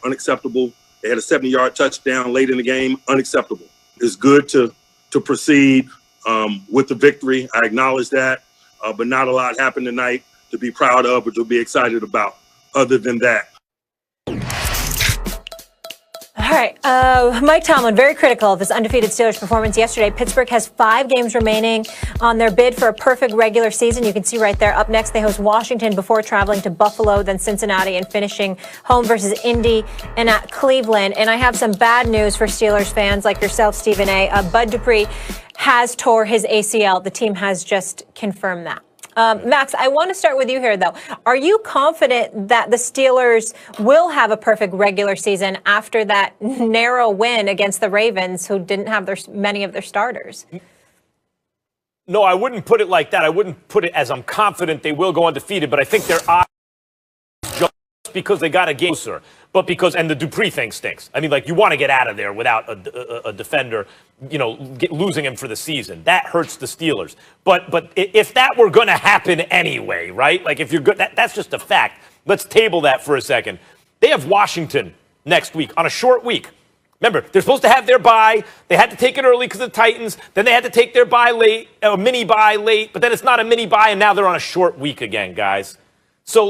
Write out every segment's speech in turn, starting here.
unacceptable. They had a 70-yard touchdown late in the game, unacceptable. It's good to proceed with the victory. I acknowledge that, but not a lot happened tonight to be proud of or to be excited about other than that. All right. Mike Tomlin, very critical of his undefeated Steelers performance yesterday. Pittsburgh has 5 games remaining on their bid for a perfect regular season. You can see right there. Up next, they host Washington before traveling to Buffalo, then Cincinnati, and finishing home versus Indy and at Cleveland. And I have some bad news for Steelers fans like yourself, Stephen A. Bud Dupree has tore his ACL. The team has just confirmed that. Max, I want to start with you here, though. Are you confident that the Steelers will have a perfect regular season after that narrow win against the Ravens, who didn't have many of their starters? No, I wouldn't put it like that. I wouldn't put it as I'm confident they will go undefeated, but I think their odds just because they got a game closer. But because, and the Dupree thing stinks. I mean, like, you want to get out of there without a defender, losing him for the season. That hurts the Steelers. But if that were going to happen anyway, right? Like, if you're good, that's just a fact. Let's table that for a second. They have Washington next week on a short week. Remember, they're supposed to have their bye. They had to take it early because of the Titans. Then they had to take their bye late, a mini bye late. But then it's not a mini bye, and now they're on a short week again, guys. So,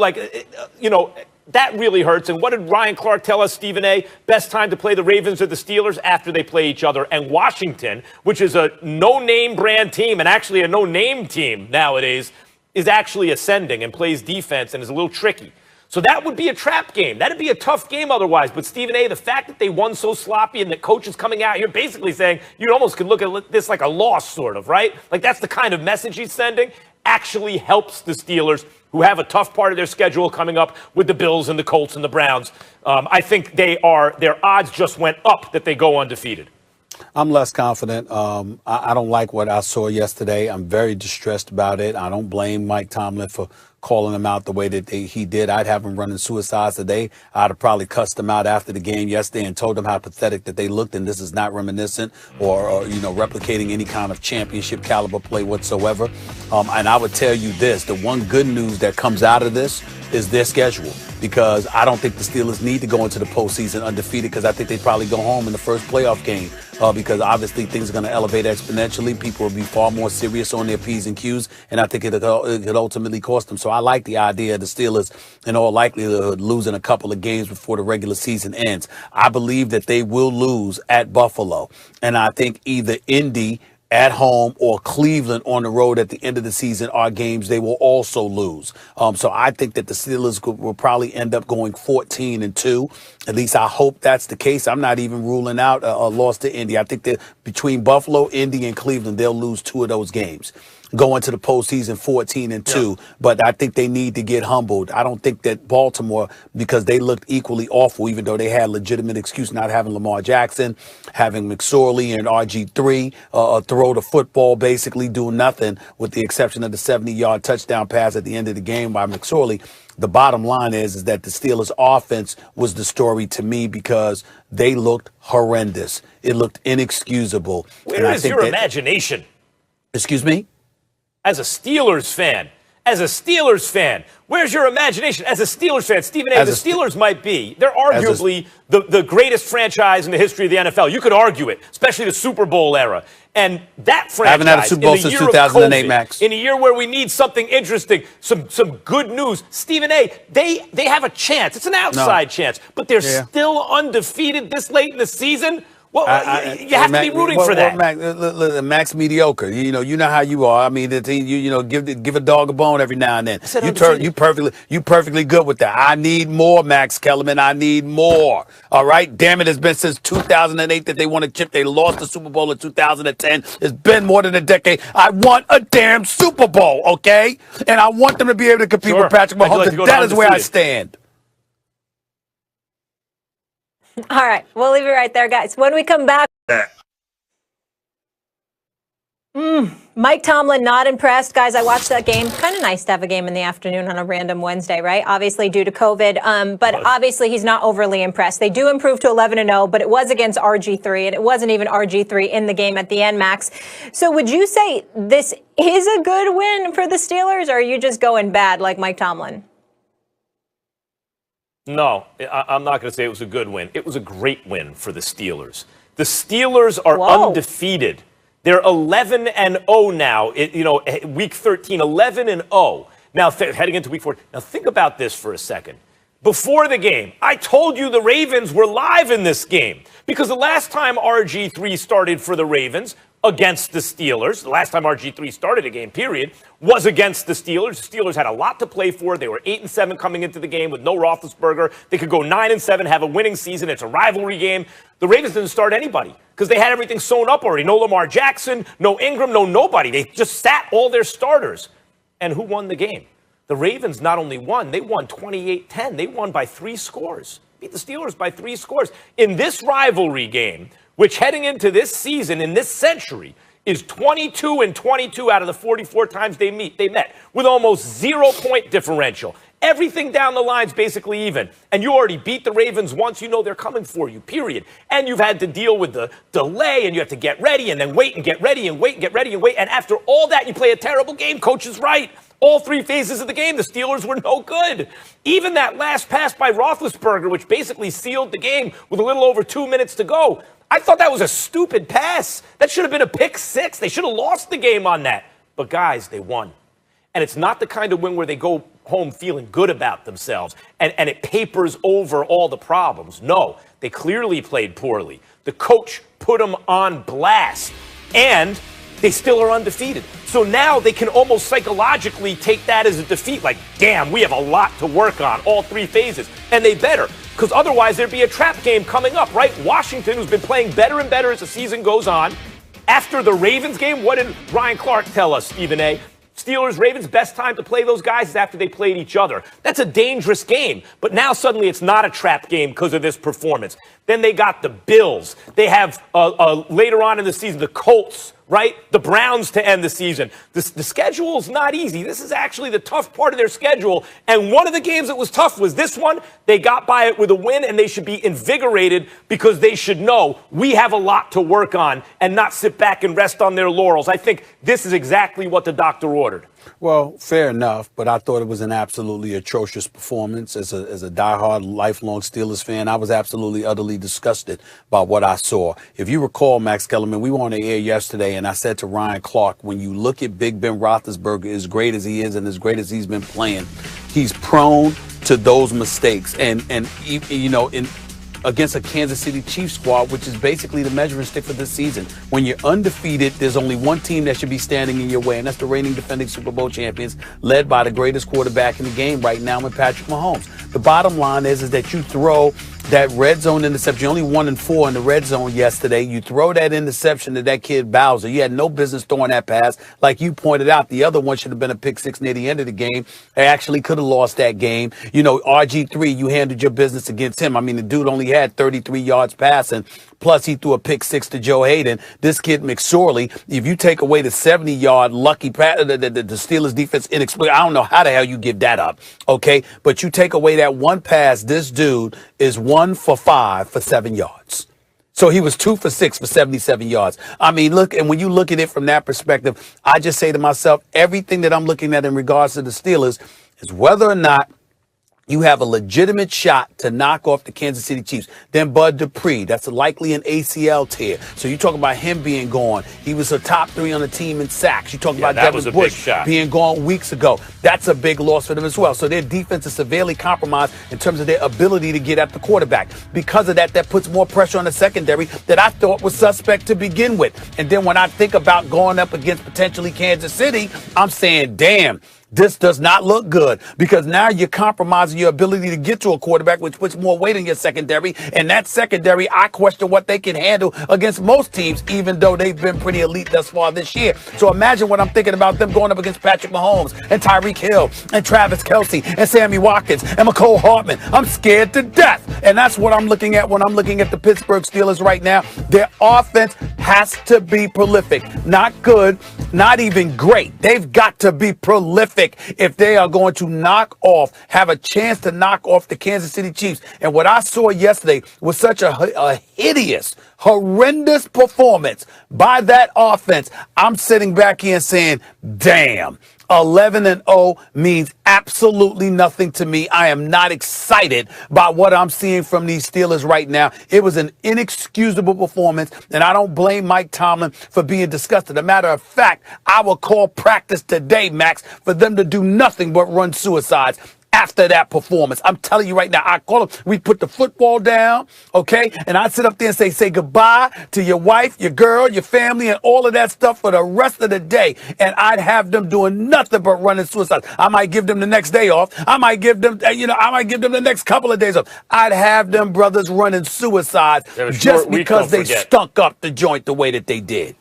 that really hurts. And what did Ryan Clark tell us, Stephen A? Best time to play the Ravens or the Steelers after they play each other. And Washington, which is a no-name brand team and actually a no-name team nowadays, is actually ascending and plays defense and is a little tricky. So that would be a trap game. That would be a tough game otherwise. But Stephen A, the fact that they won so sloppy and the coach is coming out here basically saying you almost could look at this like a loss, sort of, right? Like that's the kind of message he's sending, actually helps the Steelers, who have a tough part of their schedule coming up with the Bills and the Colts and the Browns. I think their odds just went up that they go undefeated. I'm less confident. I don't like what I saw yesterday. I'm very distressed about it. I don't blame Mike Tomlin for calling him out the way that he did. I'd have him running suicides today. I'd have probably cussed him out after the game yesterday and told him how pathetic that they looked, and this is not reminiscent or replicating any kind of championship caliber play whatsoever. And I would tell you this, the one good news that comes out of this is their schedule, because I don't think the Steelers need to go into the postseason undefeated, because I think they'd probably go home in the first playoff game, because obviously things are going to elevate exponentially. People will be far more serious on their P's and Q's, and I think it could ultimately cost them. So I like the idea of the Steelers, in all likelihood, losing a couple of games before the regular season ends. I believe that they will lose at Buffalo, and I think either Indy at home or Cleveland on the road at the end of the season are games they will also lose. So I think that the Steelers will probably end up going 14-2. At least I hope that's the case. I'm not even ruling out a loss to Indy. I think that between Buffalo, Indy, and Cleveland, they'll lose 2 of those games, go into the postseason 14-2, but I think they need to get humbled. I don't think that Baltimore, because they looked equally awful, even though they had legitimate excuse not having Lamar Jackson, having McSorley and RG3 throw the football, basically do nothing with the exception of the 70-yard touchdown pass at the end of the game by McSorley. The bottom line is that the Steelers' offense was the story to me, because they looked horrendous. It looked inexcusable. Where is your imagination? Excuse me? As a Steelers fan, where's your imagination? As a Steelers fan, Stephen A., the Steelers might be. They're arguably the greatest franchise in the history of the NFL. You could argue it, especially the Super Bowl era. And that franchise, haven't had a Super Bowl since 2008, Max. In a year where we need something interesting, some good news, Stephen A., they have a chance. It's an outside chance, but they're still undefeated this late in the season. Well, you have to be rooting for that. Max mediocre. You know how you are. I mean, the team, give a dog a bone every now and then. You perfectly good with that. I need more, Max Kellerman. I need more. All right, damn it! It's been since 2008 that they won a chip. They lost the Super Bowl in 2010. It's been more than a decade. I want a damn Super Bowl, okay? And I want them to be able to compete with Patrick Mahomes. That is where I stand. All right, we'll leave it right there, guys. When we come back, Mike Tomlin not impressed. Guys, I watched that game. Kind of nice to have a game in the afternoon on a random Wednesday, right? Obviously due to COVID, but obviously he's not overly impressed. They do improve to 11-0, but it was against RG3, and it wasn't even RG3 in the game at the end, Max. So would you say this is a good win for the Steelers, or are you just going bad like Mike Tomlin? No, I'm not going to say it was a good win. It was a great win for the Steelers. The Steelers are undefeated. They're 11-0 now. Week 13, 11-0. Now, heading into week 4. Now, think about this for a second. Before the game, I told you the Ravens were live in this game because the last time RG3 started for the Ravens against the Steelers, the last time RG3 started a game, period, was against the Steelers. The Steelers had a lot to play for. They were 8-7 coming into the game with no Roethlisberger. They could go 9-7, have a winning season. It's a rivalry game. The Ravens didn't start anybody because they had everything sewn up already. No Lamar Jackson, no Ingram, no nobody. They just sat all their starters. And who won the game? The Ravens not only won, they won 28-10. They won by 3 scores. Beat the Steelers by 3 scores. In this rivalry game, which heading into this season, in this century, is 22-22 out of the 44 times they met, with almost 0-point differential. Everything down the line's basically even. And you already beat the Ravens once. You know they're coming for you, period. And you've had to deal with the delay, and you have to get ready, and then wait and get ready, and wait and get ready, and wait. And after all that, you play a terrible game. Coach is right. All 3 phases of the game, the Steelers were no good. Even that last pass by Roethlisberger, which basically sealed the game with a little over 2 minutes to go, I thought that was a stupid pass. That should have been a pick 6. They should have lost the game on that. But guys, they won. And it's not the kind of win where they go home feeling good about themselves and it papers over all the problems. No, they clearly played poorly. The coach put them on blast. And they still are undefeated. So now they can almost psychologically take that as a defeat. Like, damn, we have a lot to work on, all 3 phases. And they better, because otherwise there'd be a trap game coming up, right? Washington, who's been playing better and better as the season goes on. After the Ravens game, what did Ryan Clark tell us, Stephen A.? Steelers, Ravens, best time to play those guys is after they played each other. That's a dangerous game. But now suddenly it's not a trap game because of this performance. Then they got the Bills. They have later on in the season the Colts, right? The Browns to end the season. The schedule's not easy. This is actually the tough part of their schedule. And one of the games that was tough was this one. They got by it with a win, and they should be invigorated because they should know we have a lot to work on and not sit back and rest on their laurels. I think this is exactly what the doctor ordered. Well, fair enough, but I thought it was an absolutely atrocious performance. As a diehard, lifelong Steelers fan, I was absolutely, utterly disgusted by what I saw. If you recall, Max Kellerman, we were on the air yesterday, and I said to Ryan Clark, when you look at Big Ben Roethlisberger, as great as he is and as great as he's been playing, he's prone to those mistakes. And against a Kansas City Chiefs squad, which is basically the measuring stick for this season. When you're undefeated, there's only one team that should be standing in your way, and that's the reigning defending Super Bowl champions, led by the greatest quarterback in the game right now with Patrick Mahomes. The bottom line is that you throw that red zone interception. You're only 1-4 in the red zone yesterday. You throw that interception to that kid Bowser. You had no business throwing that pass. Like you pointed out, the other one should have been a pick 6 near the end of the game. They actually could have lost that game. RG3, you handled your business against him. I mean, the dude only had 33 yards passing. Plus, he threw a pick 6 to Joe Hayden. This kid, McSorley, if you take away the 70-yard lucky pass, the Steelers defense inexplicable, I don't know how the hell you give that up, okay? But you take away that one pass, this dude is 1 for 5 for 7 yards. So he was 2 for 6 for 77 yards. I mean, look, and when you look at it from that perspective, I just say to myself, everything that I'm looking at in regards to the Steelers is whether or not you have a legitimate shot to knock off the Kansas City Chiefs. Then Bud Dupree, that's likely an ACL tear. So you talk about him being gone. He was a top 3 on the team in sacks. You talk about Devin Bush being gone weeks ago. That's a big loss for them as well. So their defense is severely compromised in terms of their ability to get at the quarterback. Because of that, that puts more pressure on the secondary that I thought was suspect to begin with. And then when I think about going up against potentially Kansas City, I'm saying, damn, this does not look good, because now you're compromising your ability to get to a quarterback, which puts more weight in your secondary. And that secondary, I question what they can handle against most teams, even though they've been pretty elite thus far this year. So imagine what I'm thinking about them going up against Patrick Mahomes and Tyreek Hill and Travis Kelce and Sammy Watkins and McCole Hartman. I'm scared to death. And that's what I'm looking at when I'm looking at the Pittsburgh Steelers right now. Their offense has to be prolific. Not good, not even great. They've got to be prolific if they are going to have a chance to knock off the Kansas City Chiefs. And what I saw yesterday was such a hideous, horrendous performance by that offense. I'm sitting back here and saying, damn, 11-0 means absolutely nothing to me. I am not excited by what I'm seeing from these Steelers right now. It was an inexcusable performance, and I don't blame Mike Tomlin for being disgusted. As a matter of fact, I will call practice today, Max, for them to do nothing but run suicides after that performance. I'm telling you right now, I call them, we put the football down, okay? And I'd sit up there and say goodbye to your wife, your girl, your family, and all of that stuff for the rest of the day. And I'd have them doing nothing but running suicides. I might give them the next day off. I might give them, the next couple of days off. I'd have them brothers running suicides just because they stunk up the joint the way that they did.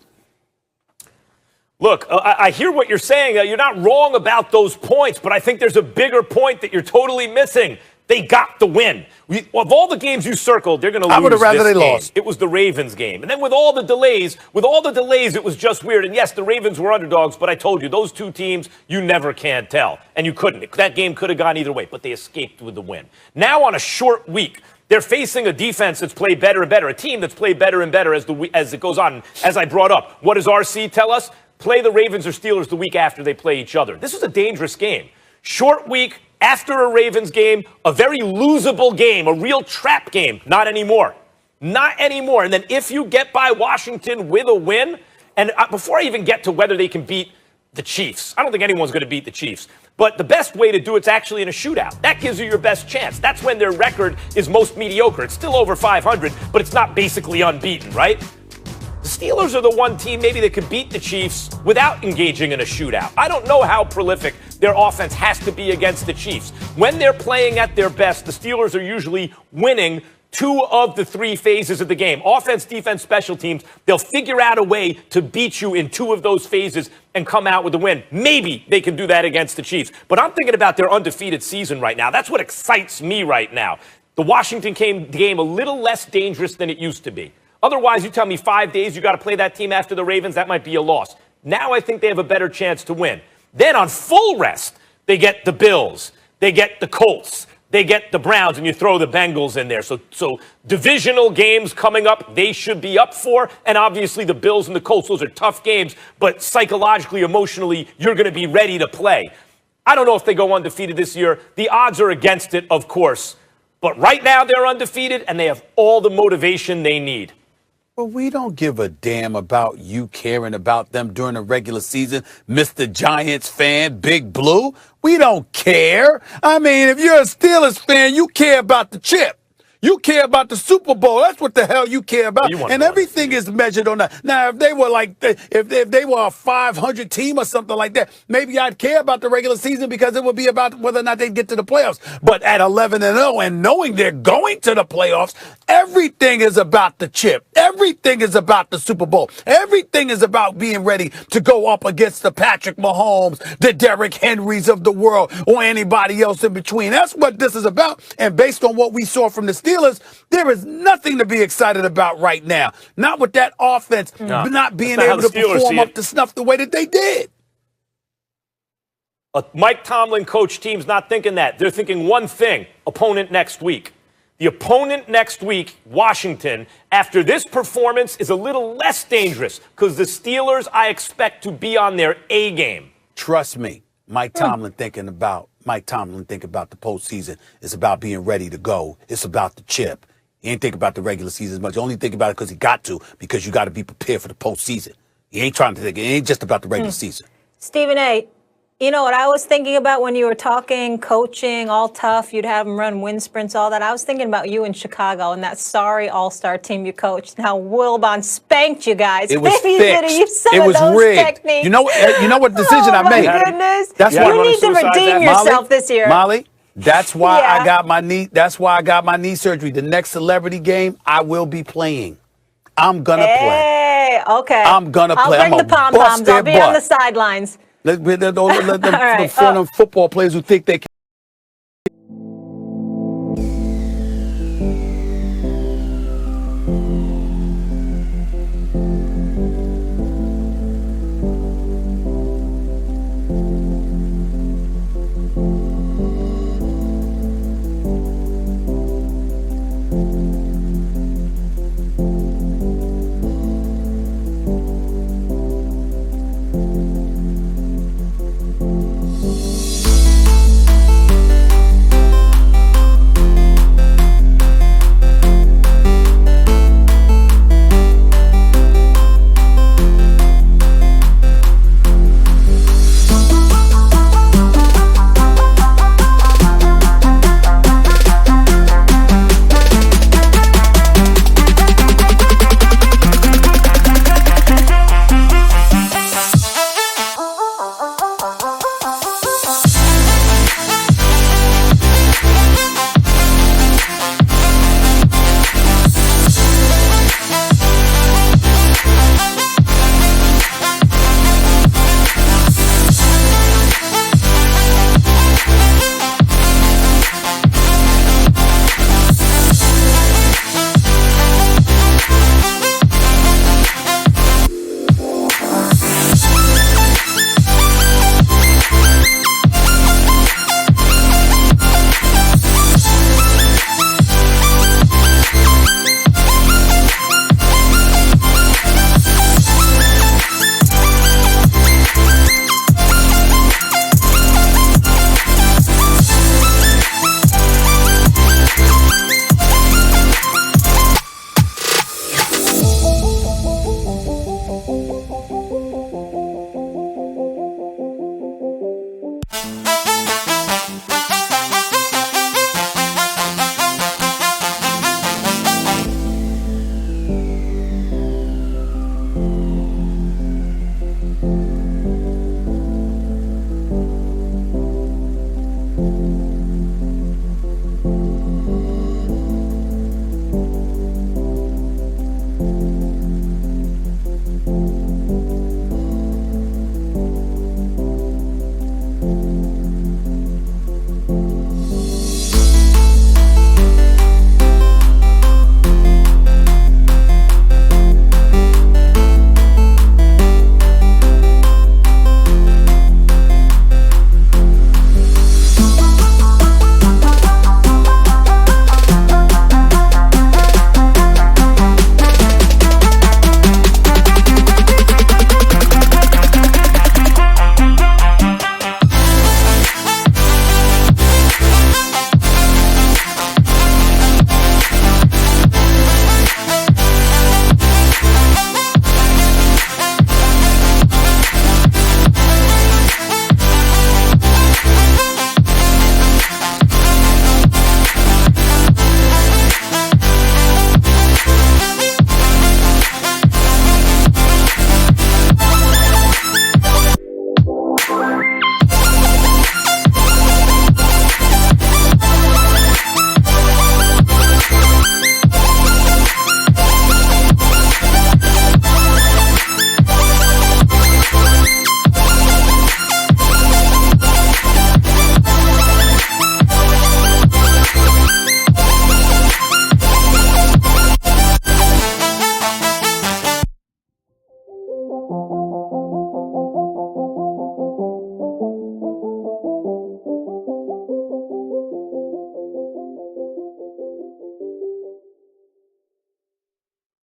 Look, I hear what you're saying. You're not wrong about those points, but I think there's a bigger point that you're totally missing. They got the win. Of all the games you circled, they're going to lose. I would have rather they game. lost. It was the Ravens game. And then with all the delays, it was just weird. And yes, the Ravens were underdogs, but I told you, those two teams, you never can tell. And you couldn't. That game could have gone either way, but they escaped with the win. Now on a short week, they're facing a defense that's played better and better, a team that's played better and better as it goes on. As I brought up, what does RC tell us? Play the Ravens or Steelers the week after they play each other. This is a dangerous game. Short week after a Ravens game, a very losable game, a real trap game. Not anymore. Not anymore. And then if you get by Washington with a win, and before I even get to whether they can beat the Chiefs, I don't think anyone's going to beat the Chiefs. But the best way to do it's actually in a shootout. That gives you your best chance. That's when their record is most mediocre. It's still over 500, but it's not basically unbeaten, right? The Steelers are the one team maybe that could beat the Chiefs without engaging in a shootout. I don't know how prolific their offense has to be against the Chiefs. When they're playing at their best, the Steelers are usually winning 2 of the 3 phases of the game. Offense, defense, special teams. They'll figure out a way to beat you in 2 of those phases and come out with a win. Maybe they can do that against the Chiefs. But I'm thinking about their undefeated season right now. That's what excites me right now. The Washington game a little less dangerous than it used to be. Otherwise, you tell me 5 days you got to play that team after the Ravens, that might be a loss. Now I think they have a better chance to win. Then on full rest, they get the Bills, they get the Colts, they get the Browns, and you throw the Bengals in there. So divisional games coming up, they should be up for. And obviously the Bills and the Colts, those are tough games, but psychologically, emotionally, you're going to be ready to play. I don't know if they go undefeated this year. The odds are against it, of course. But right now they're undefeated, and they have all the motivation they need. Well, we don't give a damn about you caring about them during the regular season, Mr. Giants fan, Big Blue. We don't care. I mean, if you're a Steelers fan, you care about the chip. You care about the Super Bowl. That's what the hell you care about. And everything is measured on that. Now, if they were if they were a 500 team or something like that, maybe I'd care about the regular season because it would be about whether or not they'd get to the playoffs. But at 11-0 and knowing they're going to the playoffs, everything is about the chip. Everything is about the Super Bowl. Everything is about being ready to go up against the Patrick Mahomes, the Derrick Henrys of the world, or anybody else in between. That's what this is about. And based on what we saw from the Steelers, there is nothing to be excited about right now. Not with that offense not being able to perform up to snuff the way that they did. A Mike Tomlin coach team's not thinking that. They're thinking one thing: opponent next week. The opponent next week, Washington, after this performance is a little less dangerous because the Steelers, I expect to be on their A game. Trust me, Mike Tomlin think about the postseason. It's about being ready to go. It's about the chip. He ain't think about the regular season as much. Only think about it because he got to, because you got to be prepared for the postseason. He ain't trying to think. It ain't just about the regular season. Stephen A., you know what I was thinking about when you were talking, coaching, all tough, you'd have them run wind sprints, all that. I was thinking about you in Chicago and that sorry all-star team you coached. How Wilbon spanked you guys. It was Maybe fixed. You could have used some it of was those rigged. techniques. You know what decision I made? Oh, my goodness. That's you need to redeem yourself this year. Molly, that's why I got my knee. That's why I got my knee surgery. The next celebrity game, I will be playing. I'm gonna play. Hey, okay. I'm gonna play. I'll bring the pom-poms. I'll be on the sidelines. Let them football players who think they can.